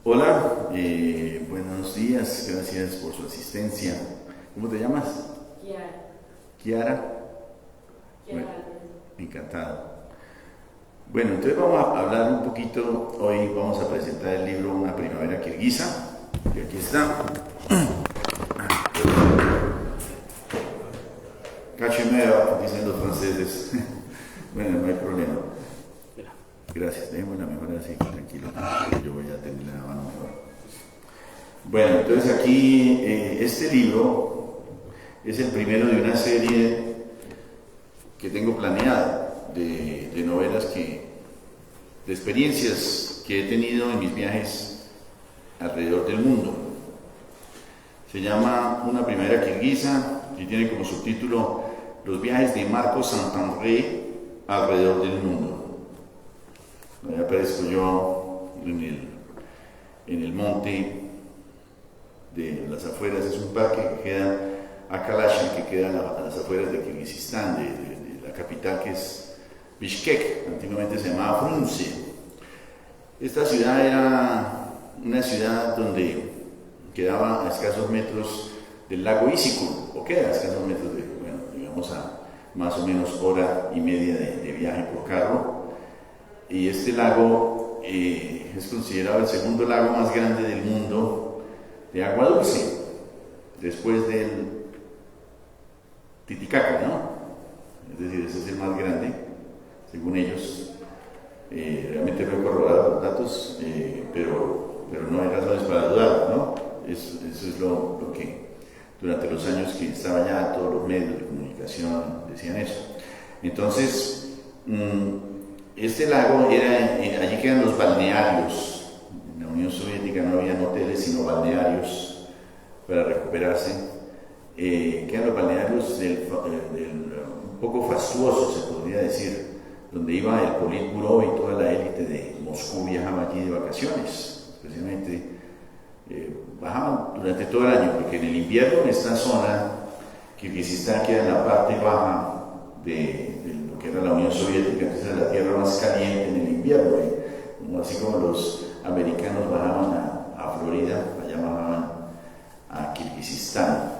Hola, buenos días, gracias por su asistencia. ¿Cómo te llamas? Kiara. Kiara. Kiara. Bueno, encantado. Bueno, entonces vamos a hablar un poquito, hoy vamos a presentar el libro Una primavera kirguisa, y aquí está. Cachemero, dicen los franceses. Bueno, no hay problema. Gracias, dejémosla mejor así, tranquilo, yo voy a tener la mano mejor. Bueno, entonces aquí este libro es el primero de una serie que tengo planeada de novelas de experiencias que he tenido en mis viajes alrededor del mundo. Se llama Una primavera kirguisa y tiene como subtítulo Los viajes de Marcos Saint-André alrededor del mundo. Ahí aparezco yo en el monte de las afueras, es un parque que queda a Kalashin, que queda a las afueras de Kirguistán, de la capital que es Bishkek, antiguamente se llamaba Frunze. Esta ciudad era una ciudad donde quedaba a escasos metros del lago Isikul, o queda a escasos metros digamos a más o menos hora y media de viaje por carro. Y este lago es considerado el segundo lago más grande del mundo de agua dulce, después del Titicaca, ¿no? Es decir, ese es el más grande, según ellos. Realmente no he corroborado los datos, pero no hay razones para dudar, ¿no? Eso es lo que durante los años que estaba allá, todos los medios de comunicación decían eso. Entonces, este lago allí quedan los balnearios. En la Unión Soviética no había hoteles sino balnearios para recuperarse. Quedan los balnearios un poco fastuosos, se podría decir, donde iba el Politburo y toda la élite de Moscú viajaba allí de vacaciones, especialmente bajaban durante todo el año, porque en el invierno en esta zona, Kirguistán queda en la parte baja de lo que era la Unión Soviética, que era la tierra más caliente en el invierno, así como los americanos bajaban a Florida, allá bajaban a Kirguistán.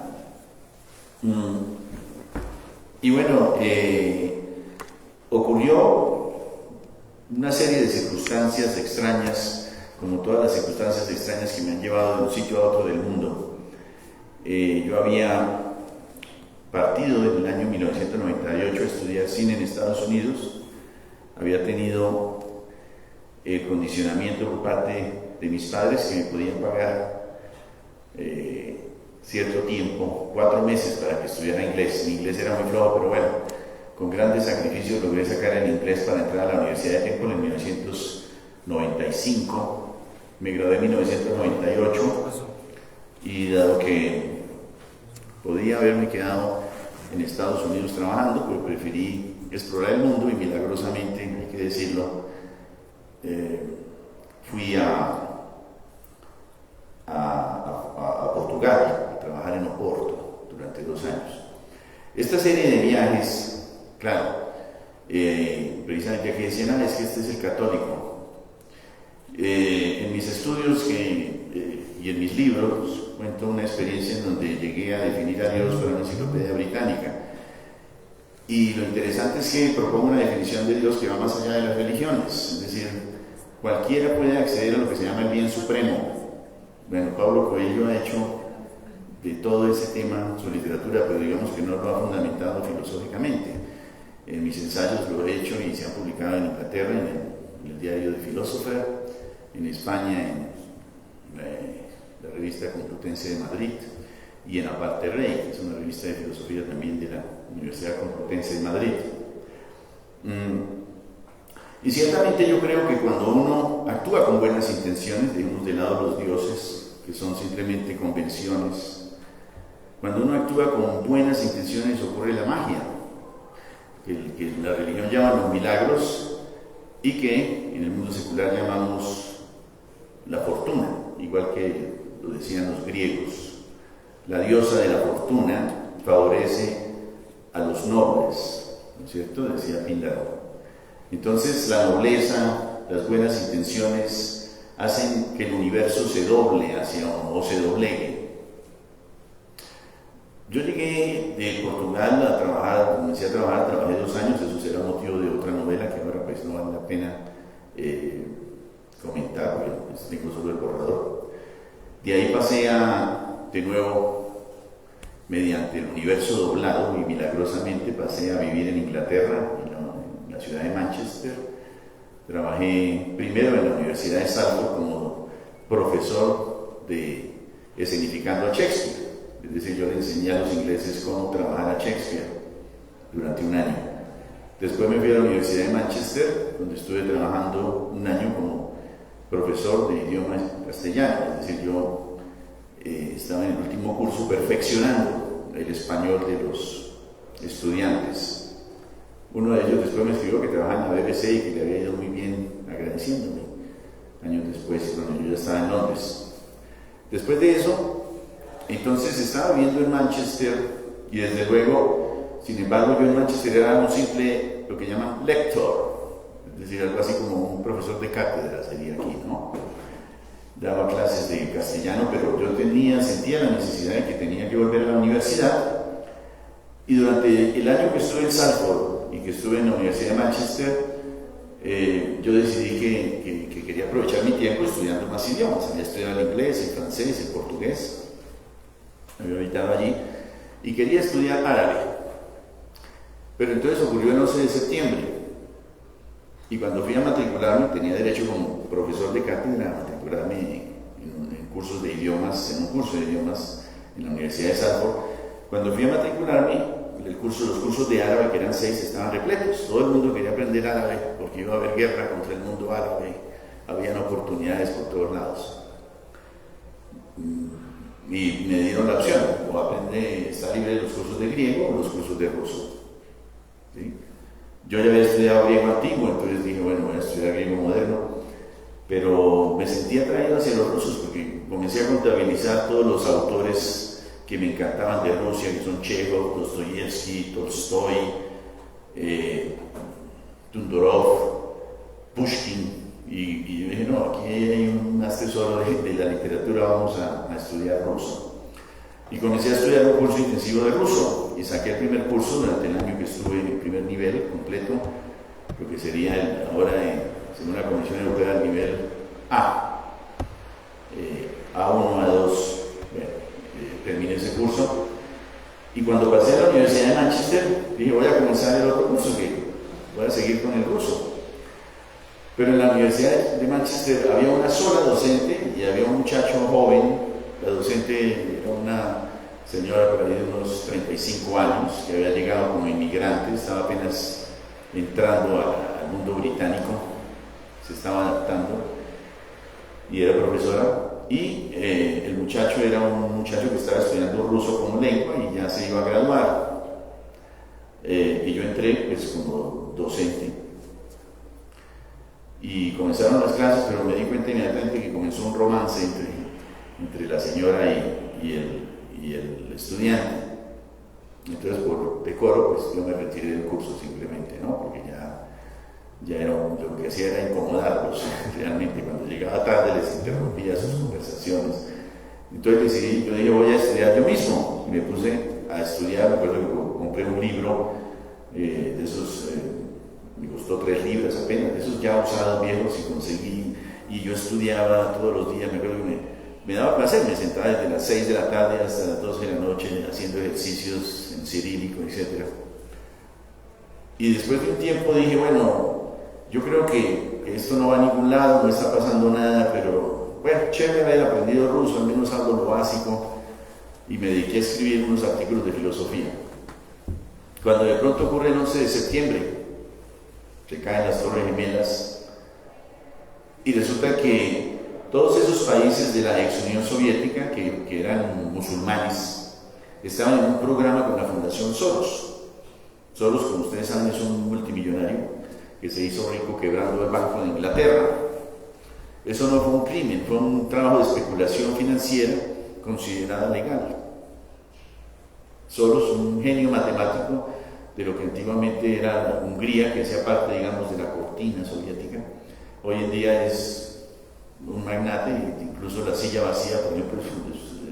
Y bueno, ocurrió una serie de circunstancias extrañas, como todas las circunstancias extrañas que me han llevado de un sitio a otro del mundo. Yo había partido en el año 1998 a estudiar cine en Estados Unidos. Había tenido el condicionamiento por parte de mis padres que me podían pagar cierto tiempo, 4 meses, para que estudiara inglés. Mi inglés era muy flojo, pero bueno, con grandes sacrificios logré sacar el inglés para entrar a la Universidad de Temple en 1995. Me gradué en 1998 y dado que podía haberme quedado en Estados Unidos trabajando, pero preferí explorar el mundo y milagrosamente, hay que decirlo, fui a Portugal a trabajar en Oporto durante 2 años. Esta serie de viajes, claro, precisamente aquí decían, es que este es el católico. En mis estudios y en mis libros cuento una experiencia en donde llegué a definir a Dios por una enciclopedia británica. Y lo interesante es que propongo una definición de Dios que va más allá de las religiones, es decir, cualquiera puede acceder a lo que se llama el bien supremo. Bueno, Paulo Coelho ha hecho de todo ese tema su literatura, pero digamos que no lo ha fundamentado filosóficamente. En mis ensayos lo he hecho y se han publicado en Inglaterra, en el diario de Philosopher, en España, en la revista Complutense de Madrid, y en Aparte Rey, que es una revista de filosofía también de la Universidad Complutense de Madrid. Y ciertamente yo creo que cuando uno actúa con buenas intenciones, dejemos de lado los dioses, que son simplemente convenciones, cuando uno actúa con buenas intenciones ocurre la magia, que la religión llama los milagros y que en el mundo secular llamamos la fortuna, igual que lo decían los griegos. La diosa de la fortuna favorece a los nobles, ¿no es cierto? Decía Píndaro. Entonces la nobleza, las buenas intenciones hacen que el universo se doble o se doblegue. Yo llegué de Portugal a trabajar, comencé a trabajar, trabajé 2 años, eso será motivo de otra novela que ahora pues no vale la pena comentar, porque pues, tengo solo el borrador. De ahí pasé de nuevo, mediante el universo doblado y milagrosamente pasé a vivir en Inglaterra, en la ciudad de Manchester. Trabajé primero en la Universidad de Salford como profesor de escenificando a Shakespeare. Es decir, yo le enseñé a los ingleses cómo trabajar a Shakespeare durante 1 año. Después me fui a la Universidad de Manchester, donde estuve trabajando 1 año como profesor de idioma castellano. Es decir, yo estaba en el último curso perfeccionando el español de los estudiantes. Uno de ellos después me escribió que trabajaba en la BBC y que le había ido muy bien, agradeciéndome. Años después, cuando yo ya estaba en Londres. Después de eso, entonces estaba viviendo en Manchester y desde luego, sin embargo, yo en Manchester era un simple, lo que llaman lector, es decir, algo así como un profesor de cátedra sería aquí, ¿no? Daba clases de castellano, pero yo sentía la necesidad de que tenía que volver a la universidad, y durante el año que estuve en Salford y que estuve en la Universidad de Manchester, yo decidí que quería aprovechar mi tiempo estudiando más idiomas. Había estudiado el inglés, el francés, el portugués. Había habitado allí y quería estudiar árabe. Pero entonces ocurrió el 11 de septiembre y cuando fui a matricularme, tenía derecho como profesor de cátedra a matricularme en cursos de idiomas, en un curso de idiomas en la Universidad de Salford. Cuando fui a matricularme, los cursos de árabe, que eran 6, estaban repletos. Todo el mundo quería aprender árabe porque iba a haber guerra contra el mundo árabe, habían oportunidades por todos lados. Y me dieron la opción, o aprende, está libre de los cursos de griego o los cursos de ruso. ¿Sí? Yo ya había estudiado griego antiguo, entonces dije, bueno, voy a estudiar griego moderno, pero me sentí atraído hacia los rusos porque comencé a contabilizar todos los autores que me encantaban de Rusia, que son Chekhov, Dostoyevsky, Tolstoy, Tundorov, Pushkin. Y yo dije, no, aquí hay un más tesoro de la literatura, vamos a estudiar ruso. Y comencé a estudiar un curso intensivo de ruso, y saqué el primer curso durante el año que estuve en el primer nivel completo, lo que sería ahora, según la Comisión Europea, el nivel A, A1, A2, terminé ese curso. Y cuando pasé a la Universidad de Manchester, dije, voy a comenzar el otro curso, que voy a seguir con el ruso. Pero en la Universidad de Manchester había una sola docente y había un muchacho joven. La docente era una señora por ahí de unos 35 años que había llegado como inmigrante, estaba apenas entrando al mundo británico, se estaba adaptando y era profesora. Y el muchacho era un muchacho que estaba estudiando ruso como lengua y ya se iba a graduar. Y yo entré pues como docente. Y comenzaron las clases, pero me di cuenta inmediatamente que comenzó un romance entre la señora y el estudiante. Entonces, por decoro, pues yo me retiré del curso simplemente, ¿no? Porque ya era lo que hacía era incomodarlos. Realmente, cuando llegaba tarde les interrumpía sus conversaciones. Entonces yo dije, voy a estudiar yo mismo. Y me puse a estudiar. Me acuerdo que compré un libro de esos... me costó 3 libras apenas, de esos ya usados viejos, y conseguí, y yo estudiaba todos los días. Me acuerdo que me daba placer, me sentaba desde las 6 de la tarde hasta las 12 de la noche haciendo ejercicios en cirílico, etc. Y después de un tiempo dije, bueno, yo creo que esto no va a ningún lado, no está pasando nada, pero bueno, chévere haber aprendido ruso, al menos algo lo básico, y me dediqué a escribir unos artículos de filosofía. Cuando de pronto ocurre el 11 de septiembre, se caen las Torres Gemelas y resulta que todos esos países de la ex Unión Soviética que eran musulmanes estaban en un programa con la Fundación Soros. Soros, como ustedes saben, es un multimillonario que se hizo rico quebrando el Banco de Inglaterra. Eso no fue un crimen, fue un trabajo de especulación financiera considerada legal. Soros, un genio matemático, de lo que antiguamente era Hungría, que hacía parte, digamos, de la cortina soviética. Hoy en día es un magnate, incluso la silla vacía, por ejemplo,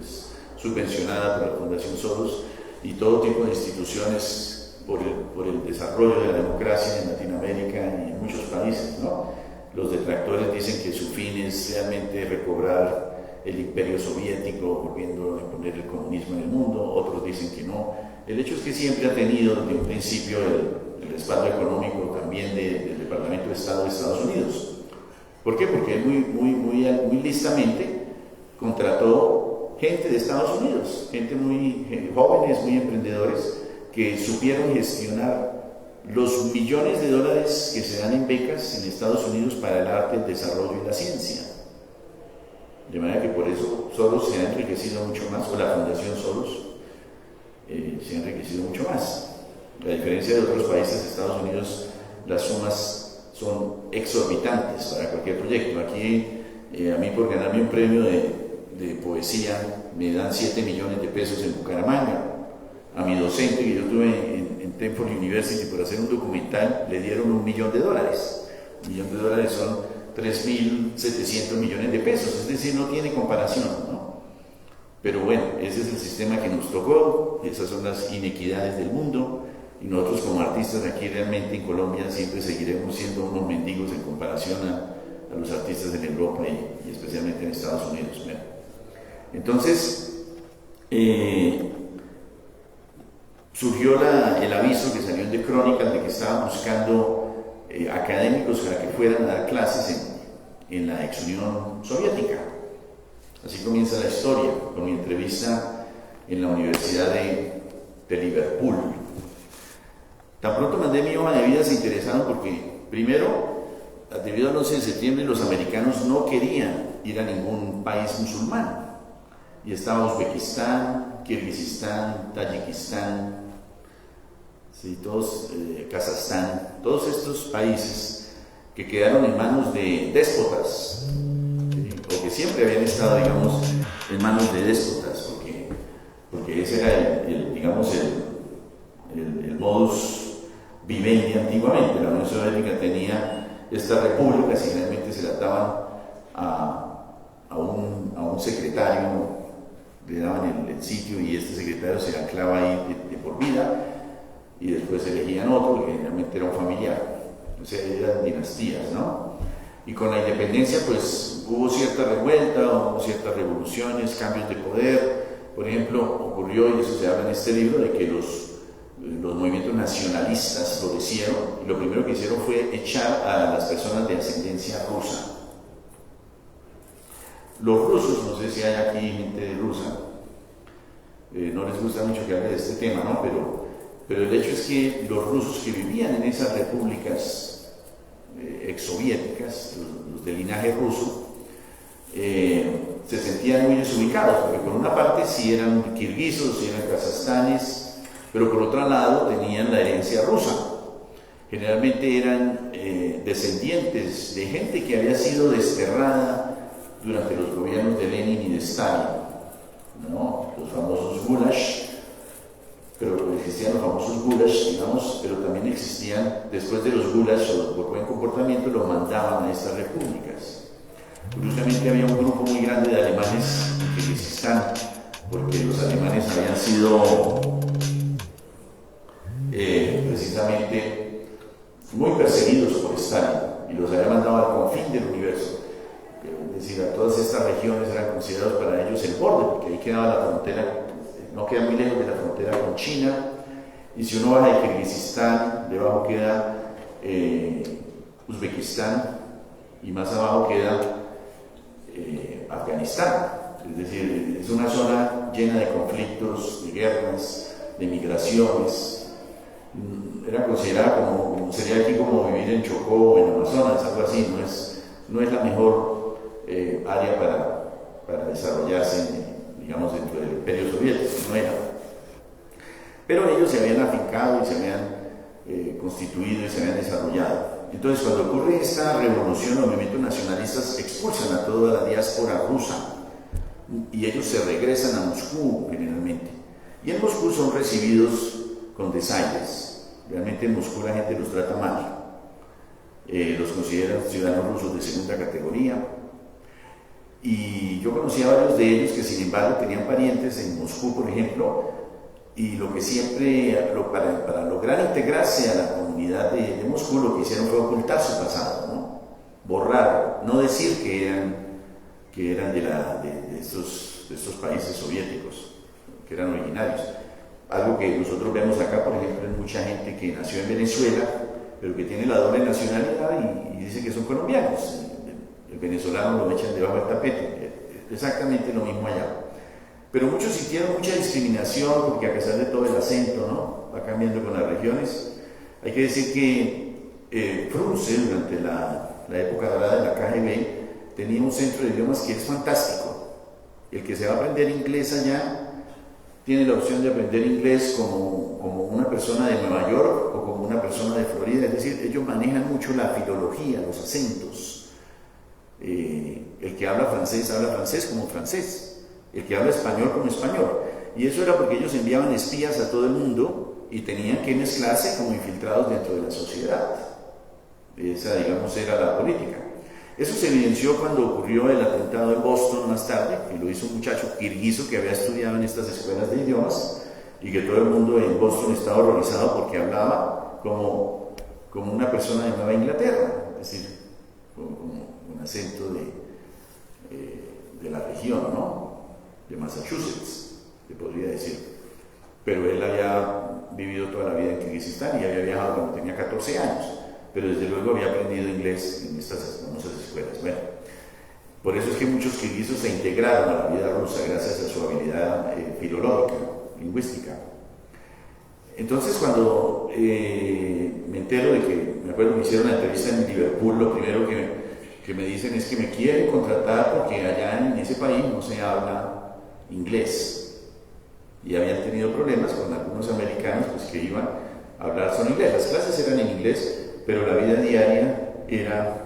es subvencionada por la Fundación Soros, y todo tipo de instituciones por el desarrollo de la democracia en Latinoamérica y en muchos países, ¿no? Los detractores dicen que su fin es realmente recobrar el imperio soviético, volviendo a imponer el comunismo en el mundo. Otros dicen que no. El hecho es que siempre ha tenido desde un principio el respaldo económico también del Departamento de Estado de Estados Unidos. ¿Por qué? Porque él muy listamente contrató gente de Estados Unidos, gente muy jóvenes, muy emprendedores, que supieron gestionar los millones de dólares que se dan en becas en Estados Unidos para el arte, el desarrollo y la ciencia. De manera que por eso Soros se ha enriquecido mucho más, o la Fundación Soros se ha enriquecido mucho más. A diferencia de otros países de Estados Unidos, las sumas son exorbitantes para cualquier proyecto. Aquí, a mí por ganarme un premio de poesía, me dan 7 millones de pesos en Bucaramanga. A mi docente que yo tuve en Temple University por hacer un documental, le dieron $1 millón. $1 millón son 3.700 millones de pesos, es decir, no tiene comparación, ¿no? Pero bueno, ese es el sistema que nos tocó, esas son las inequidades del mundo, y nosotros como artistas aquí realmente en Colombia siempre seguiremos siendo unos mendigos en comparación a los artistas en Europa y especialmente en Estados Unidos. Bueno, entonces, surgió el aviso que salió en The Chronicle de que estaban buscando académicos para que fueran a dar clases en la ex Unión Soviética. Así comienza la historia, con mi entrevista en la Universidad de Liverpool. Tan pronto mandé mi hoja de vida, se interesaron porque, primero, debido al 11 de septiembre, los americanos no querían ir a ningún país musulmán. Y estaba Uzbekistán, Kirguistán, Tayikistán, sí, Kazajstán, todos estos países que quedaron en manos de déspotas, ¿sí? O que siempre habían estado, digamos, en manos de déspotas, porque ese era el modus vivendi antiguamente. La Unión Soviética tenía estas repúblicas y generalmente se las daban a un secretario, le daban el sitio y este secretario se anclaba ahí de por vida, y después elegían otro que generalmente era un familiar, o sea, eran dinastías, ¿no? Y con la independencia pues hubo cierta revuelta, hubo ciertas revoluciones, cambios de poder. Por ejemplo, ocurrió, y eso se habla en este libro, de que los movimientos nacionalistas florecieron, y lo primero que hicieron fue echar a las personas de ascendencia rusa. Los rusos, no sé si hay aquí gente rusa, no les gusta mucho que hable de este tema, ¿no? Pero el hecho es que los rusos que vivían en esas repúblicas exsoviéticas, los de linaje ruso, se sentían muy desubicados, porque por una parte sí eran kirguisos, sí eran kazajstanes, pero por otro lado tenían la herencia rusa. Generalmente eran descendientes de gente que había sido desterrada durante los gobiernos de Lenin y de Stalin, ¿no? Los famosos gulags, pero existían los famosos gulags, digamos, pero también existían, después de los gulags o por buen comportamiento, los mandaban a estas repúblicas. Curiosamente había un grupo muy grande de alemanes en Kirguistán, porque los alemanes habían sido precisamente muy perseguidos por Stalin y los había mandado al confín del universo. Es decir, a todas estas regiones eran considerados para ellos el borde, porque ahí quedaba la frontera, no queda muy lejos de la frontera con China, y si uno baja de Kirguistán, debajo queda Uzbekistán, y más abajo queda Afganistán. Es decir, es una zona llena de conflictos, de guerras, de migraciones. Era considerada como, sería aquí como vivir en Chocó o en Amazonas, algo así. No es la mejor área para desarrollarse, digamos, dentro del imperio soviético, no era. Pero ellos se habían afincado y se habían constituido y se habían desarrollado. Entonces, cuando ocurre esta revolución, los movimientos nacionalistas expulsan a toda la diáspora rusa y ellos se regresan a Moscú generalmente. Y en Moscú son recibidos con desaires. Realmente en Moscú la gente los trata mal. Los consideran ciudadanos rusos de segunda categoría. Y yo conocí a varios de ellos que sin embargo tenían parientes en Moscú, por ejemplo, y lo que siempre, para lograr integrarse a la comunidad de Moscú, lo que hicieron fue ocultar su pasado, ¿no? Borrar, no decir que eran de estos países soviéticos, que eran originarios. Algo que nosotros vemos acá, por ejemplo, en mucha gente que nació en Venezuela, pero que tiene la doble nacionalidad y dice que son colombianos. El venezolano lo echan debajo del tapete. Exactamente lo mismo allá. Pero muchos sintieron mucha discriminación porque a pesar de todo el acento, ¿no?, va cambiando con las regiones. Hay que decir que Frunze, durante la época dorada de la KGB, tenía un centro de idiomas que es fantástico. El que se va a aprender inglés allá tiene la opción de aprender inglés como una persona de Nueva York o como una persona de Florida. Es decir, ellos manejan mucho la filología, los acentos. El que habla francés como francés, el que habla español como español, y eso era porque ellos enviaban espías a todo el mundo y tenían que mezclarse como infiltrados dentro de la sociedad. Esa, digamos, era la política. Eso se evidenció cuando ocurrió el atentado en Boston más tarde, que lo hizo un muchacho kirguiso que había estudiado en estas escuelas de idiomas y que todo el mundo en Boston estaba horrorizado porque hablaba como una persona de Nueva Inglaterra, es decir, como un acento de la región, ¿no?, de Massachusetts, se podría decir. Pero él había vivido toda la vida en Kirguistán y había viajado cuando tenía 14 años, pero desde luego había aprendido inglés en estas famosas escuelas. Bueno, por eso es que muchos kirguisos se integraron a la vida rusa gracias a su habilidad filológica, lingüística. Entonces, cuando me entero de que, me acuerdo que me hicieron la entrevista en Liverpool, lo primero que me dicen es que me quieren contratar porque allá en ese país no se habla inglés. Y habían tenido problemas con algunos americanos pues, que iban a hablar solo inglés. Las clases eran en inglés, pero la vida diaria era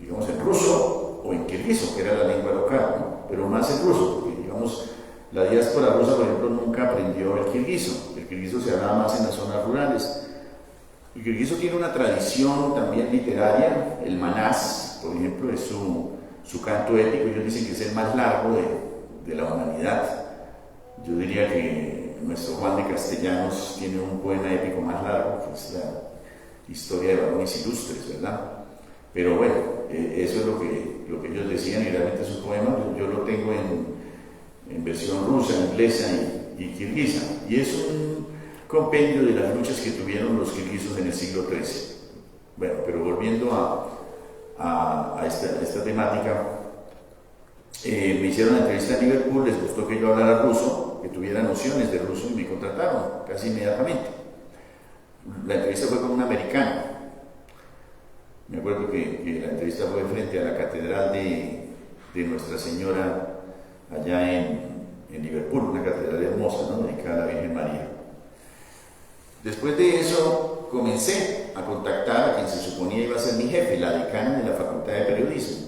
digamos, en ruso o en kirguizo, que era la lengua local, ¿no? Pero más en ruso, porque digamos, la diáspora rusa, por ejemplo, nunca aprendió el kirguizo. El kirguizo se hablaba más en las zonas rurales. El kirguizo tiene una tradición también literaria. El manás, por ejemplo, es su canto épico. Ellos dicen que es el más largo de la humanidad. Yo diría que nuestro Juan de Castellanos tiene un poema épico más largo, que es la historia de varones ilustres, ¿verdad? Pero bueno, eso es lo que ellos decían, y realmente es un poema. Yo lo tengo en versión rusa, inglesa y kirguisa, y es un compendio de las luchas que tuvieron los kirguisos en el siglo XIII. Bueno, pero volviendo a esta temática, me hicieron la entrevista en Liverpool, les gustó que yo hablara ruso, que tuviera nociones de ruso, y me contrataron casi inmediatamente. La entrevista fue con un americano. Me acuerdo que la entrevista fue frente a la catedral de Nuestra Señora allá en Liverpool, una catedral hermosa, ¿no?, dedicada a la Virgen María. Después de eso comencé a contactar a quien se suponía iba a ser mi jefe, la decana de la Facultad de Periodismo.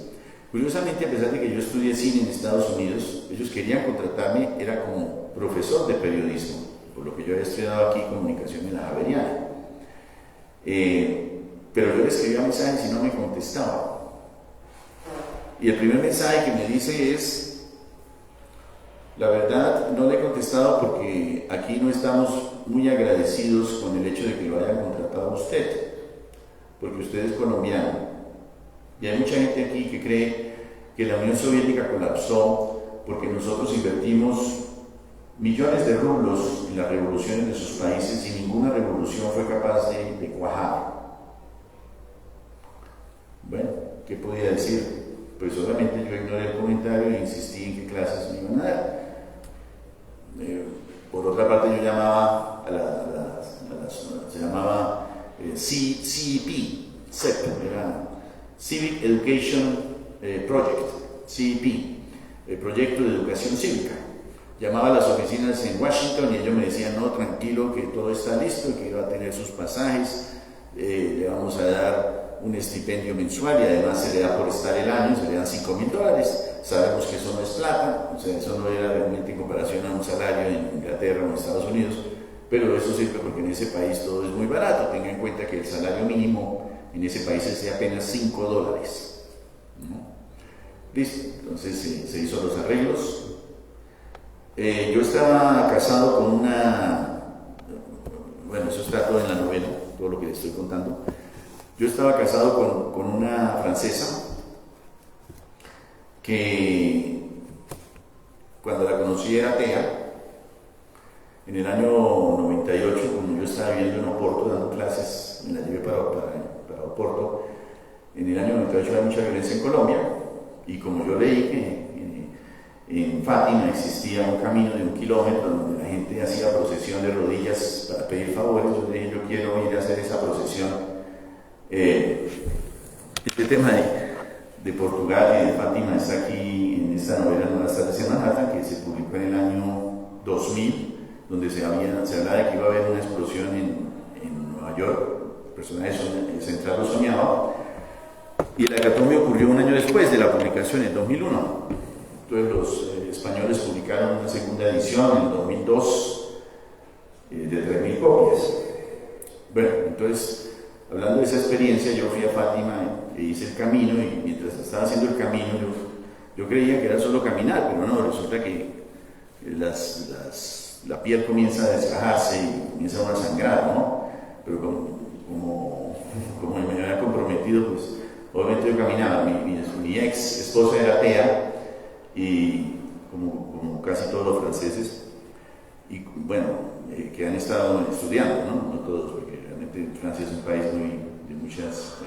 Curiosamente, a pesar de que yo estudié cine en Estados Unidos, ellos querían contratarme, era como profesor de periodismo, por lo que yo había estudiado aquí comunicación en la Javeriana. Pero yo le escribía mensajes y no me contestaba. Y el primer mensaje que me dice es: la verdad, no le he contestado porque aquí no estamos muy agradecidos con el hecho de que lo hayan contratado a usted, porque usted es colombiano. Y hay mucha gente aquí que cree que la Unión Soviética colapsó porque nosotros invertimos millones de rublos en las revoluciones de sus países y ninguna revolución fue capaz de cuajar. Bueno, ¿qué podía decir? Pues obviamente yo ignoré el comentario e insistí en qué clases me iban a dar. Por otra parte, yo llamaba se llamaba CEP, era Civic Education Project, CEP, el proyecto de educación cívica. Llamaba a las oficinas en Washington y ellos me decían: no, tranquilo, que todo está listo, que iba a tener sus pasajes, le vamos a dar un estipendio mensual y además se le da por estar el año, se le dan $5,000. sabemos que eso no es plata, o sea, eso no era realmente en comparación a un salario en Inglaterra o en Estados Unidos, pero eso sirve porque en ese país todo es muy barato. Tenga en cuenta que el salario mínimo en ese país es de apenas $5, ¿no? Listo, entonces se hizo los arreglos. Yo estaba casado con una, bueno, eso está todo en la novela, todo lo que les estoy contando. Yo estaba casado con una francesa que cuando la conocí era atea. En el año 98, cuando yo estaba viviendo en Oporto dando clases, me la llevé para Oporto. En el año 98 había mucha violencia en Colombia, y como yo leí que en Fátima existía un camino de 1 kilómetro donde la gente hacía procesión de rodillas para pedir favores, yo dije, yo quiero ir a hacer esa procesión. Este tema de Portugal y de Fátima está aquí en esta novela Nuevas tardes en Manhattan, que se publicó en el año 2000, donde se hablaba de que iba a haber una explosión en Nueva York. El personaje central lo soñaba, y el hecatombe ocurrió un año después de la publicación, en 2001. Entonces los españoles publicaron una segunda edición en 2002 de 3.000 copias. Bueno, entonces, hablando de esa experiencia, yo fui a Fátima e hice el camino, y mientras estaba haciendo el camino yo creía que era solo caminar, pero no, resulta que la piel comienza a desgajarse y comienza uno a sangrar, ¿no? Pero como me había comprometido, pues obviamente yo caminaba. Mi ex esposa era atea, y como casi todos los franceses, y bueno, que han estado estudiando, ¿no? No todos, porque realmente Francia es un país de muchas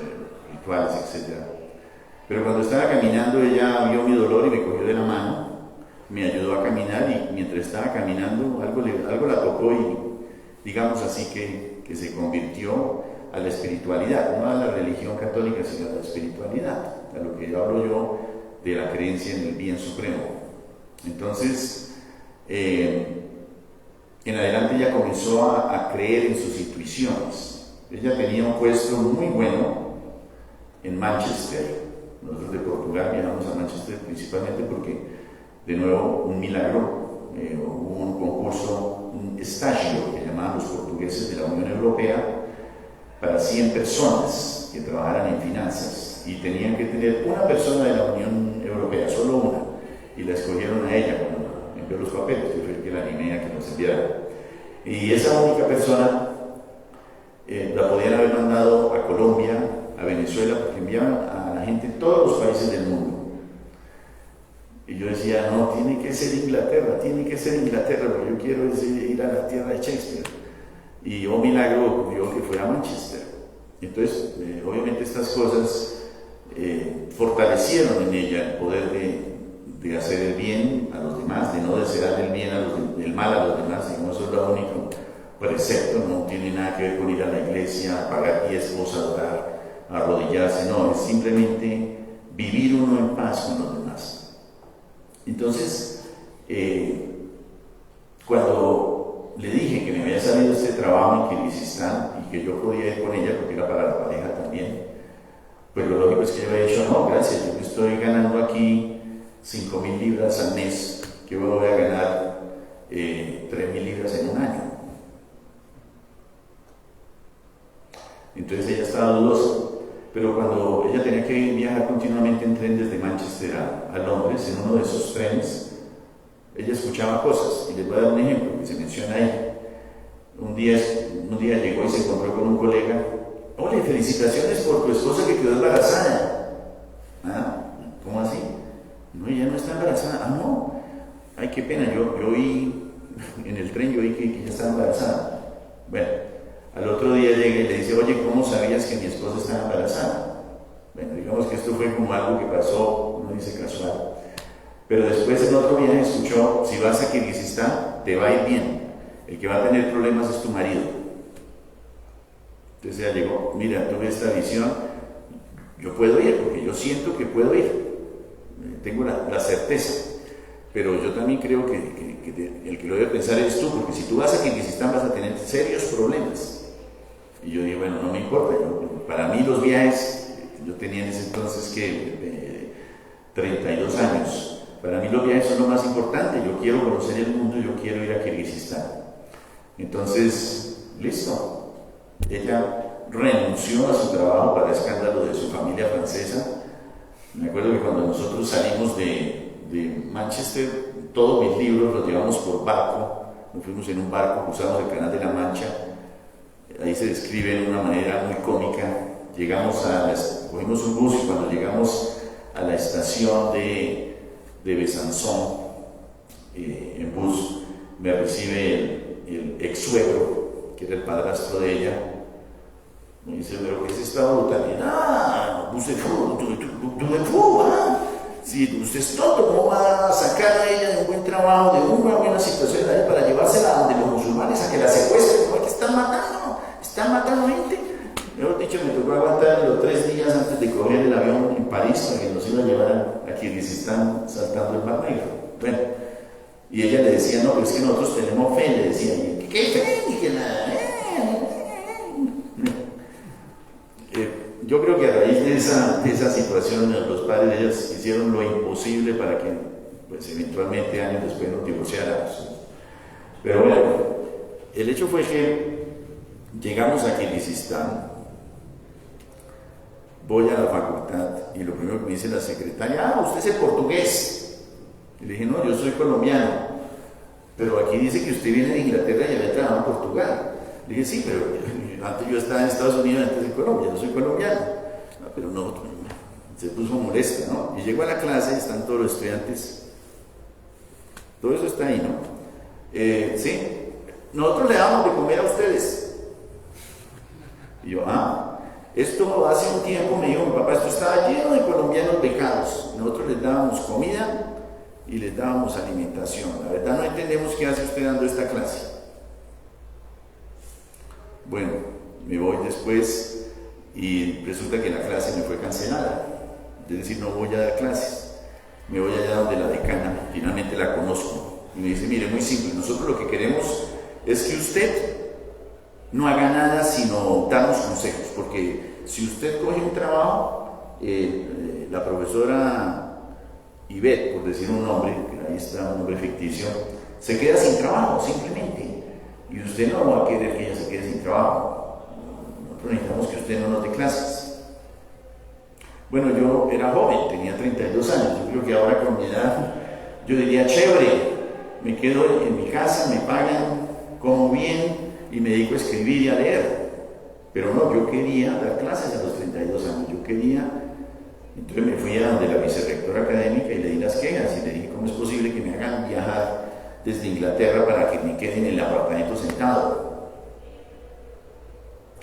rituales, etc. Pero cuando estaba caminando, ella vio mi dolor y me cogió de la mano, me ayudó a caminar, y mientras estaba caminando algo la tocó, y digamos así que se convirtió a la espiritualidad, no a la religión católica, sino a la espiritualidad, a lo que hablo yo de la creencia en el bien supremo. Entonces, en adelante ella comenzó a creer en sus intuiciones. Ella tenía un puesto muy bueno en Manchester. Nosotros de Portugal viajamos a Manchester principalmente porque, de nuevo, un milagro, hubo un concurso, un estágio que llamaban los portugueses de la Unión Europea, para 100 personas que trabajaran en finanzas, y tenían que tener una persona de la Unión Europea, solo una, y la escogieron a ella cuando envió los papeles. Yo fui el que la animé a que nos enviara, y esa única persona la podían haber mandado a Colombia, a Venezuela, porque enviaban a la gente de todos los países del mundo. Y yo decía, no, tiene que ser Inglaterra, porque yo quiero ir a la tierra de Shakespeare. Y oh milagro, ocurrió que fuera a Manchester. Entonces, obviamente estas cosas fortalecieron en ella el poder de hacer el bien a los demás, de no desear el mal a los demás. Digamos, eso es lo único precepto, no tiene nada que ver con ir a la iglesia, pagar diezmos, adorar, arrodillarse, no, es simplemente vivir uno en paz con los demás. Entonces, cuando le dije que me había salido este trabajo en Kirguistán y que yo podía ir con ella porque era para la pareja también, pues lo lógico es que yo había dicho, no, gracias, yo estoy ganando aquí 5.000 libras al mes, que voy a ganar 3.000 libras en un año. Entonces ella estaba dudosa, pero cuando ella tenía que viajar continuamente en tren desde Manchester a Londres, en uno de esos trenes, ella escuchaba cosas, y les voy a dar un ejemplo que se menciona ahí. Un día llegó y se encontró con un colega. Oye, felicitaciones por tu esposa que quedó embarazada. ¿Ah? ¿Cómo así? No, ella no está embarazada. Ah, no. Ay, qué pena, yo oí en el tren, yo oí que ella estaba embarazada. Bueno, al otro día llega y le dice, oye, ¿cómo sabías que mi esposa estaba embarazada? Bueno, digamos que esto fue como algo que pasó, uno dice casual. Pero después en otro viaje escuchó, si vas a Kirguistán, te va a ir bien. El que va a tener problemas es tu marido. Entonces ella llegó, mira, tuve esta visión, yo puedo ir, porque yo siento que puedo ir. Tengo la certeza. Pero yo también creo que el que lo debe pensar eres tú, porque si tú vas a Kirguistán vas a tener serios problemas. Y yo digo, bueno, no me importa. Para mí los viajes, yo tenía en ese entonces que 32 años. Para mí los viajes son lo más importante. Yo quiero conocer el mundo, yo quiero ir a Kirguistán. Entonces, listo. Ella renunció a su trabajo para escándalo de su familia francesa. Me acuerdo que cuando nosotros salimos de Manchester, todos mis libros los llevamos por barco. Nos fuimos en un barco, cruzamos el Canal de la Mancha. Ahí se describe de una manera muy cómica. Cogimos un bus y cuando llegamos a la estación de Besançon, en bus, me recibe el ex suegro, que era el padrastro de ella. Me dice, pero ¿qué es esta brutalidad? Ah, vous êtes fou, ¿ah? Si usted es tonto, ¿cómo va a sacar a ella de un buen trabajo, de una buena situación para llevársela a donde los musulmanes a que la secuestren? ¿Cómo es que están matando gente? Mejor dicho, me tocó aguantar los 3 días antes de coger el avión en París para que nos iba a llevar a Kirguistán saltando el Mar Negro. Bueno, y ella le decía, no, pero es que nosotros tenemos fe, le decía, ¿qué fe? Y que nada, yo creo que a raíz de esa situación los padres de ellas hicieron lo imposible para que pues, eventualmente años después nos divorciáramos. Pero bueno, el hecho fue que llegamos a Kirguistán, voy a la facultad y lo primero que me dice la secretaria, usted es el portugués. Y le dije, no, yo soy colombiano, pero aquí dice que usted viene de Inglaterra y había trabajado en Portugal. Le dije, sí, pero antes yo estaba en Estados Unidos, antes de Colombia, yo soy colombiano. No, pero no, se puso molesta, ¿no? Y llego a la clase, están todos los estudiantes, todo eso está ahí, ¿no? Sí, nosotros le damos de comer a ustedes. Y yo, esto hace un tiempo me dijo mi papá, esto estaba lleno de colombianos becados. Nosotros les dábamos comida y les dábamos alimentación. La verdad no entendemos qué hace usted dando esta clase. Bueno, me voy después y resulta que la clase me fue cancelada. Es decir, no voy a dar clases. Me voy allá donde la decana, finalmente la conozco. Y me dice, mire, muy simple, nosotros lo que queremos es que usted no haga nada sino darnos consejos, porque si usted coge un trabajo, la profesora Ivette, por decir un nombre, que ahí está un nombre ficticio, se queda sin trabajo, simplemente. Y usted no va a querer que ella se quede sin trabajo. Nosotros necesitamos que usted no nos dé clases. Bueno, yo era joven, tenía 32 años. Yo creo que ahora con mi edad, yo diría, chévere, me quedo en mi casa, me pagan, como bien y me dedico a escribir y a leer. Pero no, yo quería dar clases a los 32 años. Yo quería. Entonces me fui a donde la vicerrectora académica y le di las quejas y le dije, ¿cómo es posible que me hagan viajar desde Inglaterra para que me quede en el apartamento sentado?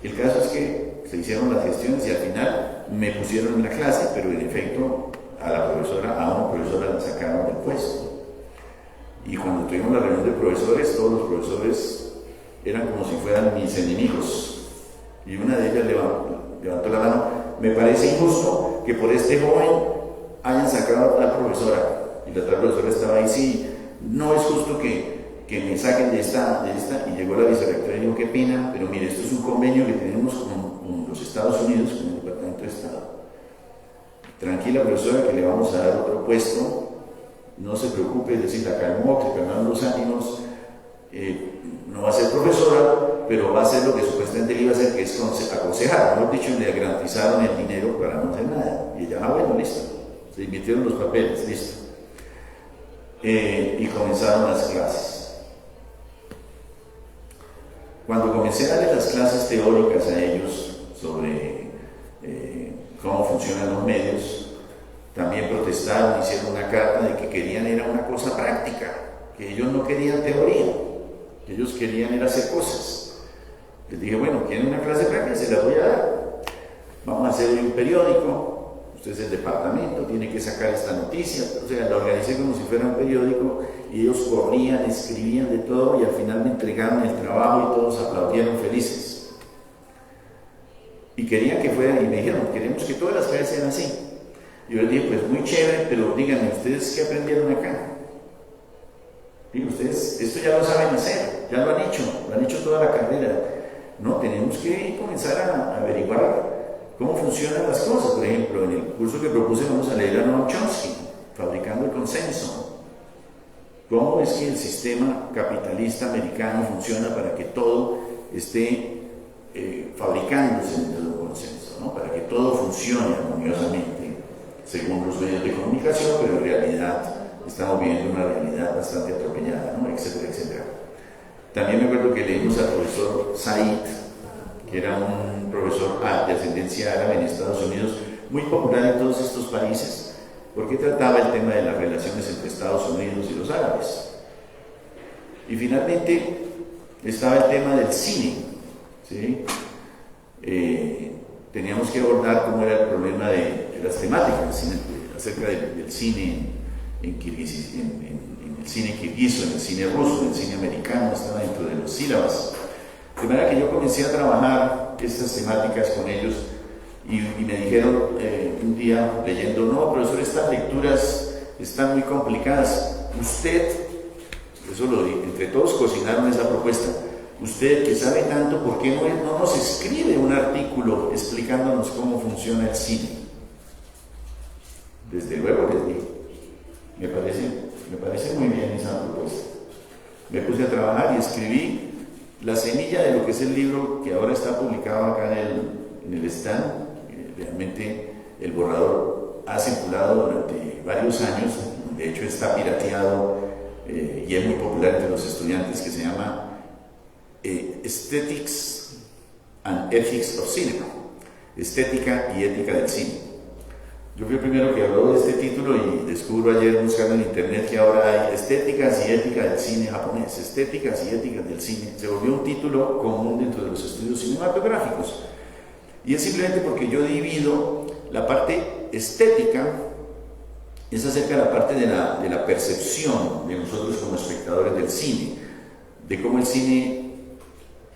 El caso es que se hicieron las gestiones y al final me pusieron en la clase, pero en efecto a una profesora la sacaron del puesto. Y cuando tuvimos la reunión de profesores, todos los profesores eran como si fueran mis enemigos. Y una de ellas levantó la mano, me parece injusto que por este joven hayan sacado a la profesora. Y la otra profesora estaba ahí, sí, no es justo que me saquen de esta, y llegó la vicerrectora y dijo, qué pena, pero mire, esto es un convenio que tenemos con los Estados Unidos, con el Departamento de Estado. Tranquila profesora, que le vamos a dar otro puesto, no se preocupe, es decir, la calmó, que calmaron los ánimos, no va a ser profesora, pero va a hacer lo que supuestamente le iba a hacer, que es aconsejar. Mejor dicho, le garantizaron el dinero para no hacer nada. Y ella, bueno, listo, se invirtieron los papeles, listo. Y comenzaron las clases. Cuando comencé a dar las clases teóricas a ellos sobre cómo funcionan los medios, también protestaron, hicieron una carta de que querían era una cosa práctica, que ellos no querían teoría, que ellos querían era hacer cosas. Les dije, bueno, ¿quieren una clase práctica? Se las voy a dar. Vamos a hacer un periódico, usted es el departamento, tiene que sacar esta noticia. O sea, la organicé como si fuera un periódico y ellos corrían, escribían de todo y al final me entregaron el trabajo y todos aplaudieron felices. Y querían que fuera, y me dijeron, queremos que todas las clases sean así. Y yo les dije, pues muy chévere, pero díganme, ¿ustedes qué aprendieron acá? Digo, ustedes esto ya lo saben hacer, ya lo han hecho toda la carrera. No, tenemos que comenzar a averiguar cómo funcionan las cosas. Por ejemplo, en el curso que propuse vamos a leer a Noam Chomsky. fabricando el consenso. ¿Cómo es que el sistema capitalista americano funciona para que todo esté fabricándose dentro de un consenso, ¿no? Para que todo funcione armoniosamente según los medios de comunicación, pero en realidad estamos viviendo una realidad bastante atropellada, ¿no? Etcétera, etcétera. También me acuerdo que leímos al profesor Said, que era un profesor de ascendencia árabe en Estados Unidos, muy popular en todos estos países, porque trataba el tema de las relaciones entre Estados Unidos y los árabes. Y finalmente estaba el tema del cine, ¿sí? Teníamos que abordar cómo era el problema de las temáticas acerca del cine en el cine kirguizo, en el cine ruso, en el cine americano, estaba dentro de los sílabas. De manera que yo comencé a trabajar estas temáticas con ellos y me dijeron un día leyendo, no, profesor, estas lecturas están muy complicadas. Usted, entre todos cocinaron esa propuesta, usted que sabe tanto, ¿por qué no nos escribe un artículo explicándonos cómo funciona el cine? Desde luego les dije, me parece muy bien esa propuesta. Me puse a trabajar y escribí la semilla de lo que es el libro que ahora está publicado acá en el stand. Realmente el borrador ha circulado durante varios años, de hecho está pirateado y es muy popular entre los estudiantes, que se llama Aesthetics and Ethics of Cinema, Estética y Ética del Cine. Yo fui el primero que habló de este título y descubro ayer buscando en internet que ahora hay Estéticas y Ética del Cine japonés, Estéticas y Éticas del Cine. Se volvió un título común dentro de los estudios cinematográficos. Y es simplemente porque yo divido la parte estética, es acerca de la parte de la percepción de nosotros como espectadores del cine, de cómo el cine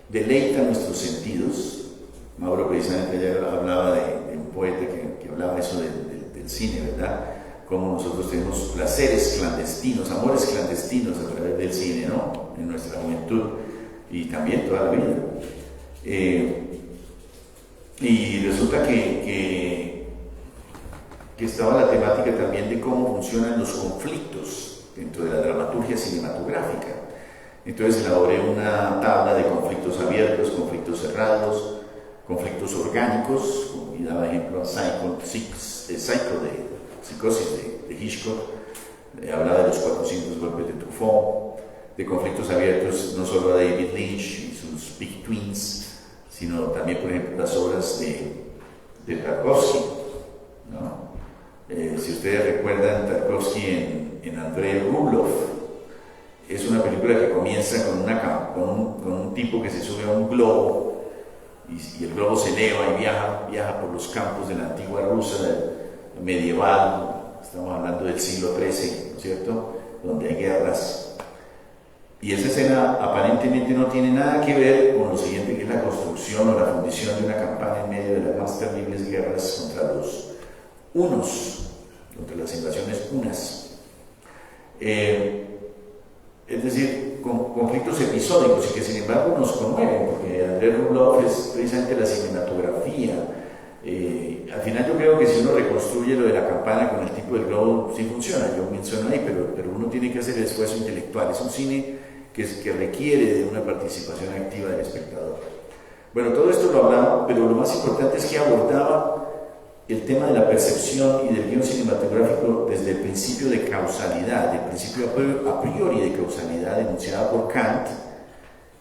deleita nuestros sentidos. Mauro precisamente ayer hablaba de un poeta que hablaba eso del cine, ¿verdad? Cómo nosotros tenemos placeres clandestinos, amores clandestinos a través del cine, ¿no? En nuestra juventud y también toda la vida. Y resulta que estaba la temática también de cómo funcionan los conflictos dentro de la dramaturgia cinematográfica. Entonces elaboré una tabla de conflictos abiertos, conflictos cerrados, conflictos orgánicos, y daba ejemplo a Psicosis de Hitchcock, hablaba de los 400 golpes de Truffaut, de conflictos abiertos no solo a David Lynch y sus Big Twins, sino también, por ejemplo, las obras de Tarkovsky, ¿no? Si ustedes recuerdan, Tarkovsky en Andrei Rublev, es una película que comienza con un tipo que se sube a un globo y el globo se eleva y viaja por los campos de la antigua Rusia medieval, estamos hablando del siglo XIII, ¿no es cierto?, donde hay guerras. Y esa escena aparentemente no tiene nada que ver con lo siguiente, que es la construcción o la fundición de una campana en medio de las más terribles guerras contra los hunos, contra las invasiones hunas. Es decir, conflictos episódicos y que sin embargo nos conmueven, porque Andrei Rublev es precisamente la cinematografía. Al final yo creo que si uno reconstruye lo de la campana con el tipo del globo, sí funciona, yo menciono ahí, pero uno tiene que hacer el esfuerzo intelectual. Es un cine que requiere de una participación activa del espectador. Bueno, todo esto lo hablaba, pero lo más importante es que abordaba el tema de la percepción y del guión cinematográfico desde el principio de causalidad, el principio a priori de causalidad enunciada por Kant,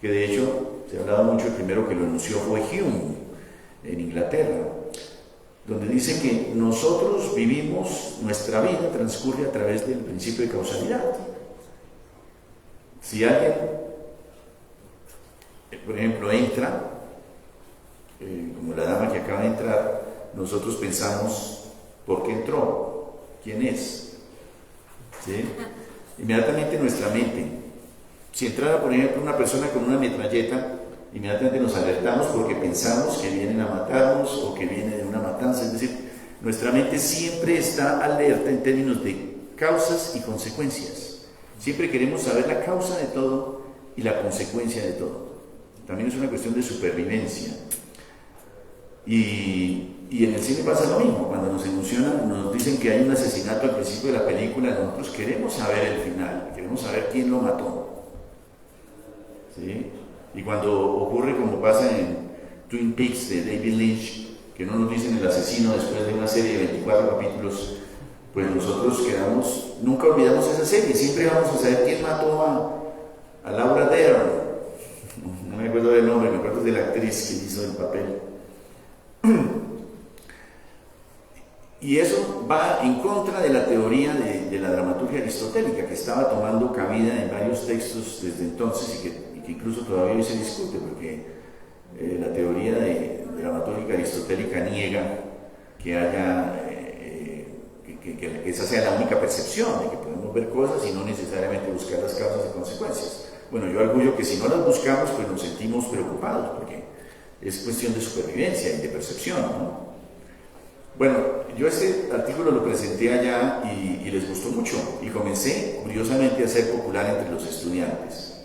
que de hecho se ha hablado mucho, el primero que lo enunció fue Hume en Inglaterra, donde dice que nosotros vivimos, nuestra vida transcurre a través del principio de causalidad. Si alguien, por ejemplo, entra, como la dama que acaba de entrar, nosotros pensamos, ¿por qué entró? ¿Quién es? ¿Sí? Inmediatamente nuestra mente, si entrara, por ejemplo, una persona con una metralleta, inmediatamente nos alertamos porque pensamos que vienen a matarnos o que viene de una matanza. Es decir, nuestra mente siempre está alerta en términos de causas y consecuencias. Siempre queremos saber la causa de todo y la consecuencia de todo. También es una cuestión de supervivencia. Y Y en el cine pasa lo mismo, cuando nos emocionan, nos dicen que hay un asesinato al principio de la película, nosotros queremos saber el final, queremos saber quién lo mató. ¿Sí? Y cuando ocurre como pasa en Twin Peaks de David Lynch, que no nos dicen el asesino después de una serie de 24 capítulos, pues nosotros quedamos, nunca olvidamos esa serie, siempre vamos a saber quién mató a Laura Dern. No me acuerdo del nombre, me acuerdo de la actriz que hizo el papel. Y eso va en contra de la teoría de la dramaturgia aristotélica, que estaba tomando cabida en varios textos desde entonces y que incluso todavía hoy se discute, porque la teoría de dramaturgia aristotélica niega que haya, que esa sea la única percepción, de que podemos ver cosas y no necesariamente buscar las causas y consecuencias. Bueno, yo arguyo que si no las buscamos, pues nos sentimos preocupados, porque es cuestión de supervivencia y de percepción, ¿no? Bueno, yo este artículo lo presenté allá y les gustó mucho y comencé, curiosamente, a ser popular entre los estudiantes.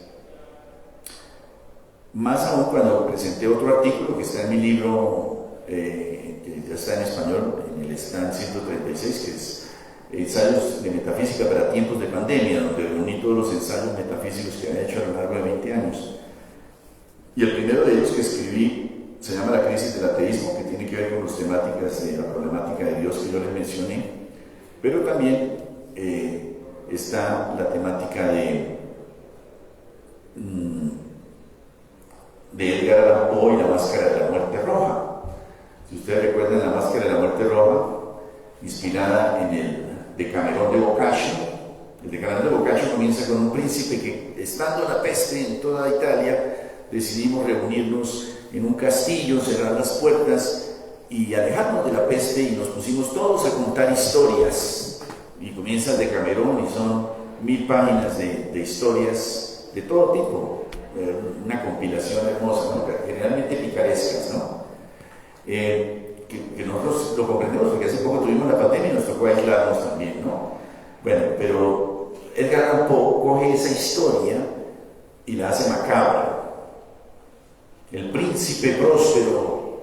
Más aún cuando presenté otro artículo que está en mi libro, que ya está en español, en el stand 136, que es Ensayos de Metafísica para Tiempos de Pandemia, donde reuní todos los ensayos metafísicos que había hecho a lo largo de 20 años. Y el primero de ellos que escribí se llama La crisis del ateísmo, que tiene que ver con las temáticas de la problemática de Dios que yo les mencioné, pero también está la temática de Edgar Allan Poe y la máscara de la muerte roja. Si ustedes recuerdan, la máscara de la muerte roja, inspirada en el Decamerón de Boccaccio. El Decamerón de Boccaccio comienza con un príncipe que, estando la peste en toda Italia, decidimos reunirnos en un castillo, cerrar las puertas y alejarnos de la peste, y nos pusimos todos a contar historias. Y comienza el Decamerón y son 1000 páginas de historias de todo tipo, una compilación hermosa, ¿no? Generalmente picarescas, ¿no? Que nosotros lo comprendemos porque hace poco tuvimos la pandemia y nos tocó aislarnos también, ¿no? Bueno, pero Edgar Allan Poe coge esa historia y la hace macabra. El príncipe próspero,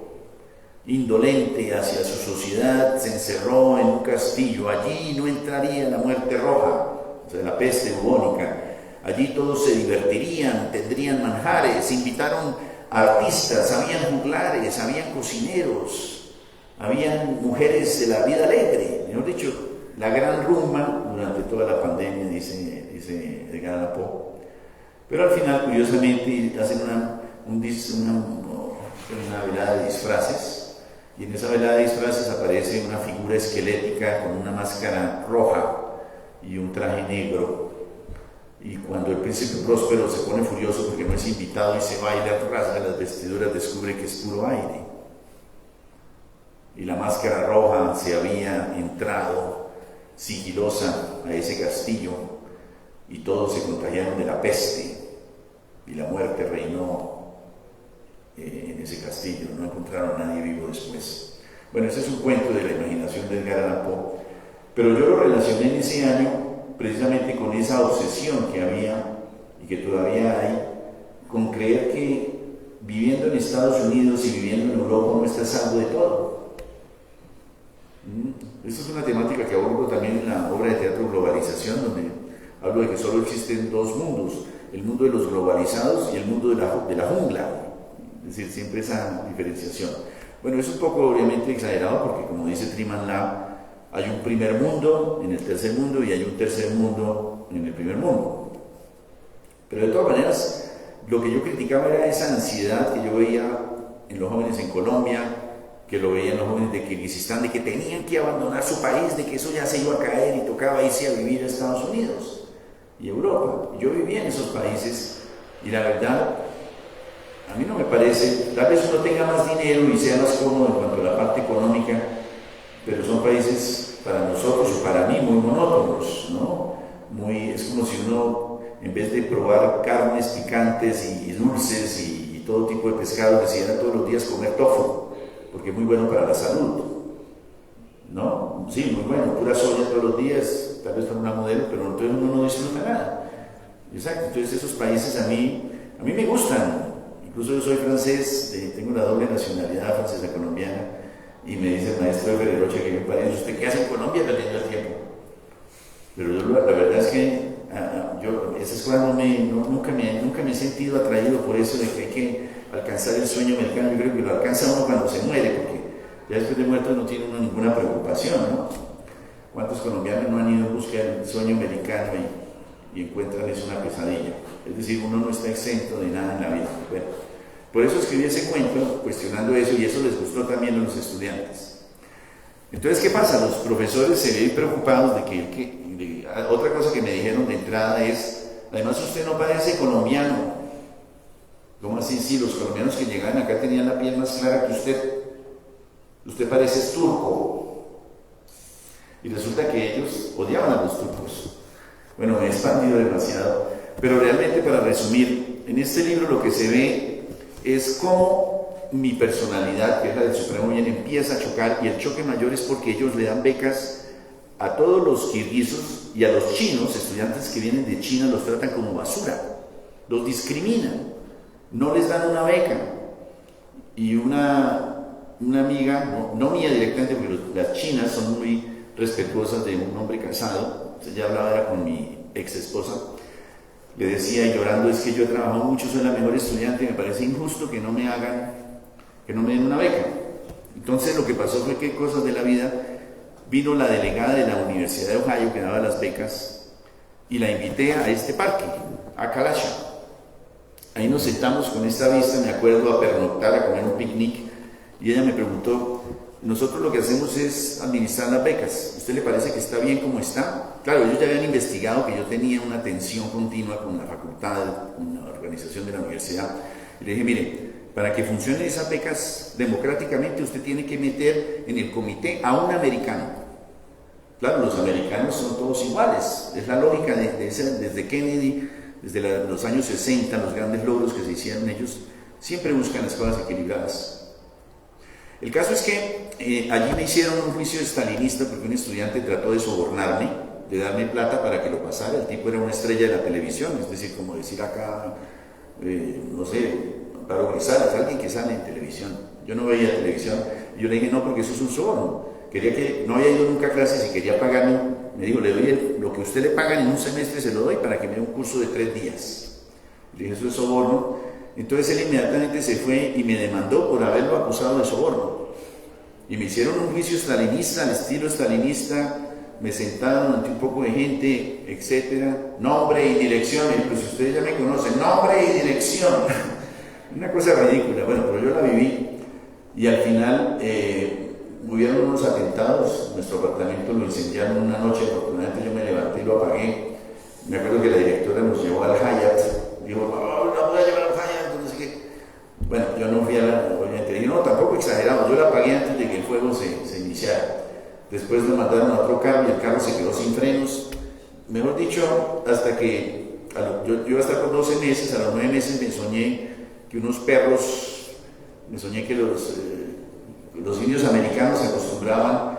indolente hacia su sociedad, se encerró en un castillo. Allí no entraría la muerte roja, o sea, la peste bubónica. Allí todos se divertirían, tendrían manjares, invitaron a artistas, habían juglares, habían cocineros, habían mujeres de la vida alegre. Mejor dicho, la gran rumba durante toda la pandemia, dice Edgar Allan Poe. Pero al final, curiosamente, hacen una velada de disfraces, y en esa velada de disfraces aparece una figura esquelética con una máscara roja y un traje negro, y cuando el príncipe próspero se pone furioso porque no es invitado y se baila, rasga las vestiduras, descubre que es puro aire, y la máscara roja se había entrado sigilosa a ese castillo y todos se contagiaron de la peste y la muerte reinó en ese castillo. No encontraron a nadie vivo después. Bueno, ese es un cuento de la imaginación de Edgar Allan Poe, pero yo lo relacioné en ese año precisamente con esa obsesión que había y que todavía hay con creer que viviendo en Estados Unidos y viviendo en Europa no está salvo de todo. Esta es una temática que abordo también en la obra de teatro Globalización, donde hablo de que solo existen dos mundos: el mundo de los globalizados y el mundo de la jungla. Es decir, siempre esa diferenciación. Bueno, es un poco obviamente exagerado porque, como dice Triman Lab, hay un primer mundo en el tercer mundo y hay un tercer mundo en el primer mundo. Pero de todas maneras, lo que yo criticaba era esa ansiedad que yo veía en los jóvenes en Colombia, que lo veían los jóvenes de Kirguistán, de que tenían que abandonar su país, de que eso ya se iba a caer y tocaba irse a vivir a Estados Unidos y Europa. Yo vivía en esos países y la verdad, a mí no me parece, tal vez uno tenga más dinero y sea más cómodo en cuanto a la parte económica, pero son países para nosotros o para mí muy monótonos, ¿no? Es como si uno, en vez de probar carnes picantes y dulces y todo tipo de pescado, decidiera todos los días comer tofu, porque es muy bueno para la salud, ¿no? Sí, muy bueno, pura soya todos los días, tal vez para una modelo, pero entonces uno no disfruta nada. Exacto, entonces esos países a mí me gustan. Incluso yo soy francés, tengo la doble nacionalidad francesa-colombiana, y me dice el maestro de Ferreroche que me parece, ¿usted qué hace en Colombia perdiendo el tiempo? Pero yo, la verdad es que yo esa escuela nunca me he sentido atraído por eso de que hay que alcanzar el sueño americano. Yo creo que lo alcanza uno cuando se muere, porque ya después de muerto no tiene uno ninguna preocupación, ¿no? ¿Cuántos colombianos no han ido en busca del sueño americano y encuentran eso una pesadilla? Es decir, uno no está exento de nada en la vida. Bueno, por eso escribí ese cuento cuestionando eso, y eso les gustó también a los estudiantes. Entonces, ¿qué pasa? Los profesores se ven preocupados de que otra cosa que me dijeron de entrada es, además usted no parece colombiano. ¿Cómo así? Sí, los colombianos que llegaban acá tenían la piel más clara que usted. Usted parece turco. Y resulta que ellos odiaban a los turcos. Bueno, me he expandido demasiado, pero realmente, para resumir, en este libro lo que se ve es cómo mi personalidad, que es la del Supremo Bien, empieza a chocar, y el choque mayor es porque ellos le dan becas a todos los kirguisos y a los chinos, estudiantes que vienen de China, los tratan como basura, los discriminan, no les dan una beca. Y una amiga, no mía directamente, porque las chinas son muy respetuosas de un hombre casado, ella hablaba era con mi ex esposa, le decía llorando, es que yo he trabajado mucho, soy la mejor estudiante, me parece injusto que no me den una beca. Entonces lo que pasó fue que, cosas de la vida, vino la delegada de la Universidad de Ohio que daba las becas y la invité a este parque, a Kalasha. Ahí nos sentamos con esta vista, me acuerdo, a pernoctar, a comer un picnic, y ella me preguntó, nosotros lo que hacemos es administrar las becas, ¿usted le parece que está bien como está? Claro, ellos ya habían investigado que yo tenía una tensión continua con la facultad, con la organización de la universidad, y le dije, mire, para que funcionen esas becas democráticamente, usted tiene que meter en el comité a un americano. Claro, los americanos son todos iguales, es la lógica desde Kennedy, desde los años 60, los grandes logros que se hicieron, ellos siempre buscan las cosas equilibradas. El caso es que allí me hicieron un juicio stalinista porque un estudiante trató de sobornarme, de darme plata para que lo pasara. El tipo era una estrella de la televisión, es decir, como decir acá, no sé, Amparo Grisales, alguien que sale en televisión. Yo no veía televisión, y yo le dije, no, porque eso es un soborno. Quería que, no había ido nunca a clases y quería pagarme, me dijo, le doy lo que usted le pagan en un semestre, se lo doy para que me dé un curso de 3 días. Le dije, eso es soborno. Entonces él inmediatamente se fue y me demandó por haberlo acusado de soborno. Y me hicieron un juicio stalinista, al estilo stalinista, me sentaron ante un poco de gente, etcétera, nombre y dirección, y pues ustedes ya me conocen, nombre y dirección. Una cosa ridícula, bueno, pero yo la viví, y al final hubieron unos atentados, nuestro apartamento lo incendiaron una noche, afortunadamente yo me levanté y lo apagué. Me acuerdo que la directora nos llevó al Hyatt, dijo, no, la voy a llevar al Hyatt, no sé qué. Bueno, yo no fui a la, obviamente, dije, no, tampoco exageramos, yo la apagué antes de que el fuego se iniciara. Después nos mandaron a otro carro y el carro se quedó sin frenos. Mejor dicho, hasta que, yo hasta con 12 meses, a los 9 meses me soñé que unos perros, me soñé que los indios americanos se acostumbraban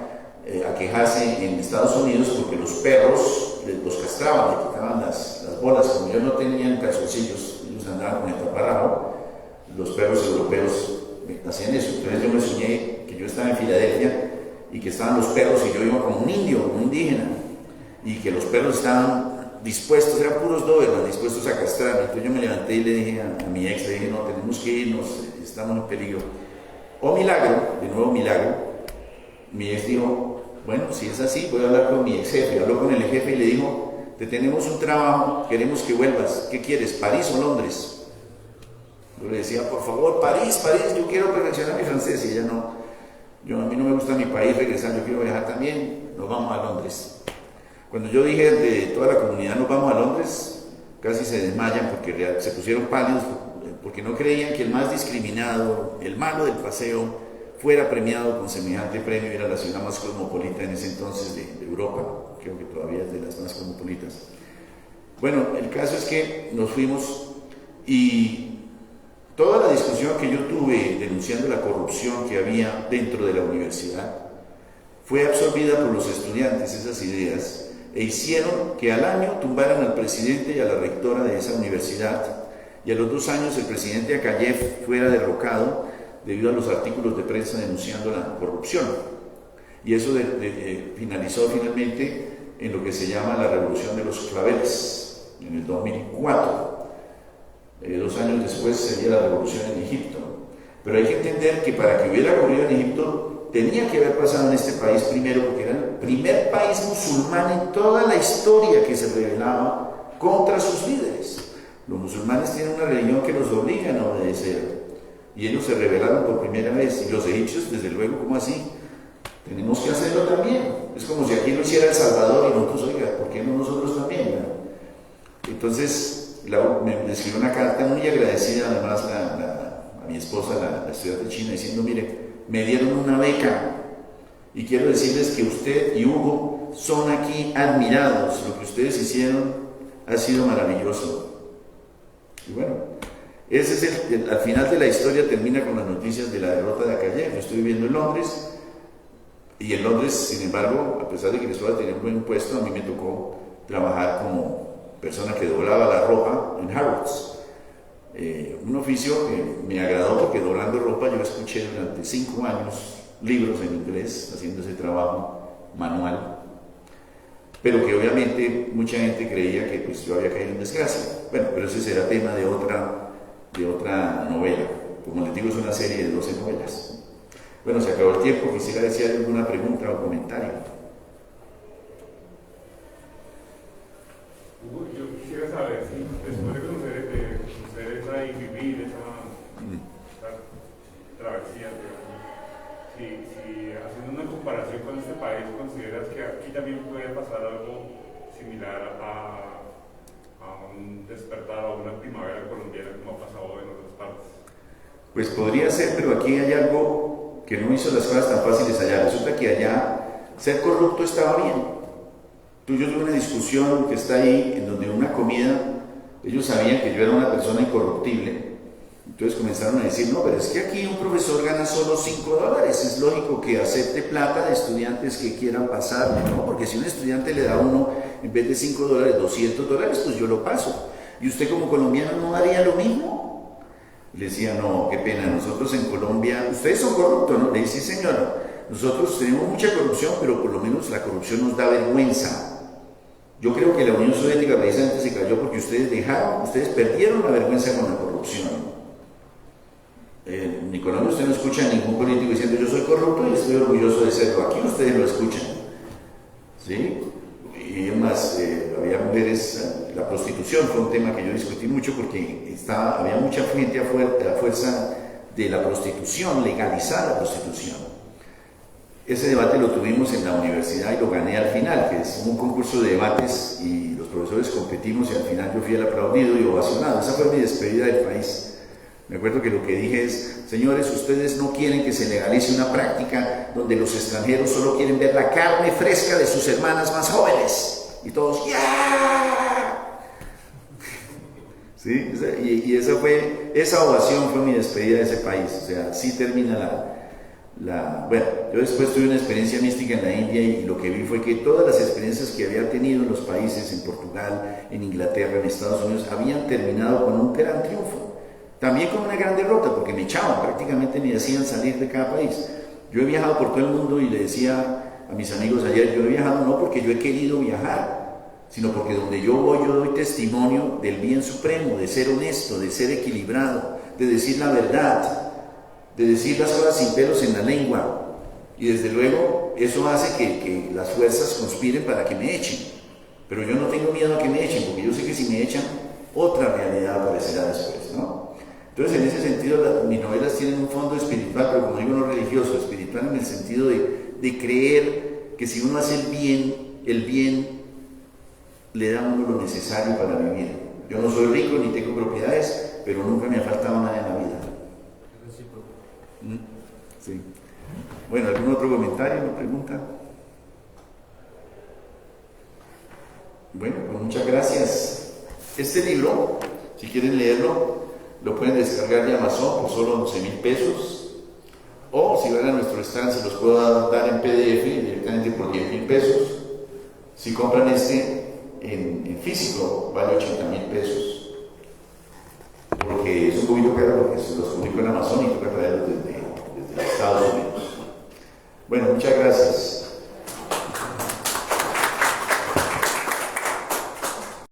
a quejarse en Estados Unidos porque los perros los castraban, le quitaban las bolas. Como ellos no tenían calzoncillos, ellos andaban con el taparrabo, los perros europeos hacían eso. Entonces yo me soñé que yo estaba en Filadelfia y que estaban los perros y yo iba como un indio, un indígena, y que los perros estaban dispuestos, eran puros doberman, dispuestos a castrarme. Entonces yo me levanté y le dije a mi ex, le dije, no, tenemos que irnos, estamos en peligro. Oh milagro, de nuevo milagro, mi ex dijo, bueno, si es así, voy a hablar con mi ex jefe. Habló con el jefe y le dijo, te tenemos un trabajo, queremos que vuelvas, ¿qué quieres, París o Londres? Yo le decía, por favor, París, yo quiero perfeccionar mi francés, y ella no. A mí no me gusta mi país regresar, yo quiero viajar también, nos vamos a Londres. Cuando yo dije de toda la comunidad nos vamos a Londres, casi se desmayan porque se pusieron pálidos, porque no creían que el más discriminado, el malo del paseo, fuera premiado con semejante premio. Era la ciudad más cosmopolita en ese entonces de Europa, creo que todavía es de las más cosmopolitas. Bueno, el caso es que nos fuimos y toda la discusión que yo tuve denunciando la corrupción que había dentro de la universidad fue absorbida por los estudiantes, esas ideas, e hicieron que al año tumbaran al presidente y a la rectora de esa universidad, y a los 2 años el presidente Akayev fuera derrocado debido a los artículos de prensa denunciando la corrupción. Y eso finalizó finalmente en lo que se llama la Revolución de los Claveles, en el 2004. 2 años después sería la revolución en Egipto. Pero hay que entender que para que hubiera ocurrido en Egipto, tenía que haber pasado en este país primero, porque era el primer país musulmán en toda la historia que se rebelaba contra sus líderes. Los musulmanes tienen una religión que los obliga a obedecer, y ellos se rebelaron por primera vez, y los egipcios, desde luego, ¿cómo así? Tenemos que hacerlo también. Es como si aquí lo hiciera El Salvador y nosotros, oiga, ¿por qué no nosotros también? ¿No? Entonces, me escribió una carta muy agradecida, además, a mi esposa, la estudiante china, diciendo, mire, me dieron una beca y quiero decirles que usted y Hugo son aquí admirados. Lo que ustedes hicieron ha sido maravilloso. Y bueno, ese es al final de la historia termina con las noticias de la derrota de Akayem. Yo estoy viviendo en Londres, y en Londres, sin embargo, a pesar de que les voy a tener un buen puesto, a mí me tocó trabajar como persona que doblaba la ropa en Harrods. Un oficio que me agradó porque doblando ropa yo escuché durante 5 años libros en inglés haciendo ese trabajo manual, pero que obviamente mucha gente creía que pues, yo había caído en desgracia. Bueno, pero ese será tema de otra novela. Como les digo, es una serie de 12 novelas. Bueno, se acabó el tiempo. Quisiera decir alguna pregunta o comentario. Yo quisiera saber si después de conocer esa y vivir esa travesía, si haciendo una comparación con este país, consideras que aquí también puede pasar algo similar a un despertar o una primavera colombiana como ha pasado en otras partes. Pues podría ser, pero aquí hay algo que no hizo las cosas tan fáciles allá. Resulta que allá ser corrupto estaba bien. Tú y yo tuve una discusión que está ahí, en donde una comida, ellos sabían que yo era una persona incorruptible. Entonces comenzaron a decir, no, pero es que aquí un profesor gana solo $5. Es lógico que acepte plata de estudiantes que quieran pasar, ¿no? Porque si un estudiante le da a uno, en vez de $5, $200, pues yo lo paso. ¿Y usted como colombiano no haría lo mismo? Le decía, no, qué pena, nosotros en Colombia, ustedes son corruptos, ¿no? Le dice, sí, señora, nosotros tenemos mucha corrupción, pero por lo menos la corrupción nos da vergüenza. Yo creo que la Unión Soviética precisamente se cayó porque ustedes perdieron la vergüenza con la corrupción. En Colombia usted no escucha a ningún político diciendo yo soy corrupto y estoy orgulloso de serlo. Aquí ustedes lo escuchan. ¿Sí? Y además, había mujeres, la prostitución fue un tema que yo discutí mucho porque había mucha gente a fuerza de la prostitución, legalizar la prostitución. Ese debate lo tuvimos en la universidad y lo gané al final, que es un concurso de debates y los profesores competimos y al final yo fui el aplaudido y ovacionado. Esa fue mi despedida del país. Me acuerdo que lo que dije es, señores, ustedes no quieren que se legalice una práctica donde los extranjeros solo quieren ver la carne fresca de sus hermanas más jóvenes. Y todos, ¡ya! ¿Sí? Y esa ovación fue mi despedida de ese país. O sea, así termina bueno, yo después tuve una experiencia mística en la India y lo que vi fue que todas las experiencias que había tenido en los países, en Portugal, en Inglaterra, en Estados Unidos, habían terminado con un gran triunfo. También con una gran derrota, porque me echaban, prácticamente me hacían salir de cada país. Yo he viajado por todo el mundo y le decía a mis amigos ayer, yo he viajado no porque yo he querido viajar, sino porque donde yo voy yo doy testimonio del bien supremo, de ser honesto, de ser equilibrado, de decir la verdad, de decir las cosas sin pelos en la lengua. Y desde luego eso hace que las fuerzas conspiren para que me echen. Pero yo no tengo miedo a que me echen, porque yo sé que si me echan, otra realidad aparecerá después, ¿no? Entonces, en ese sentido, mis novelas tienen un fondo espiritual, pero como digo, no religioso, espiritual en el sentido de creer que si uno hace el bien le da a uno lo necesario para vivir. Yo no soy rico ni tengo propiedades, pero nunca me ha faltado nada en la vida. Sí. Bueno, ¿algún otro comentario o pregunta? Bueno, pues muchas gracias. Este libro, si quieren leerlo, lo pueden descargar de Amazon por solo 11,000 pesos. O si van a nuestro stand, se los puedo dar en PDF directamente por 10,000 pesos. Si compran en físico, vale 80,000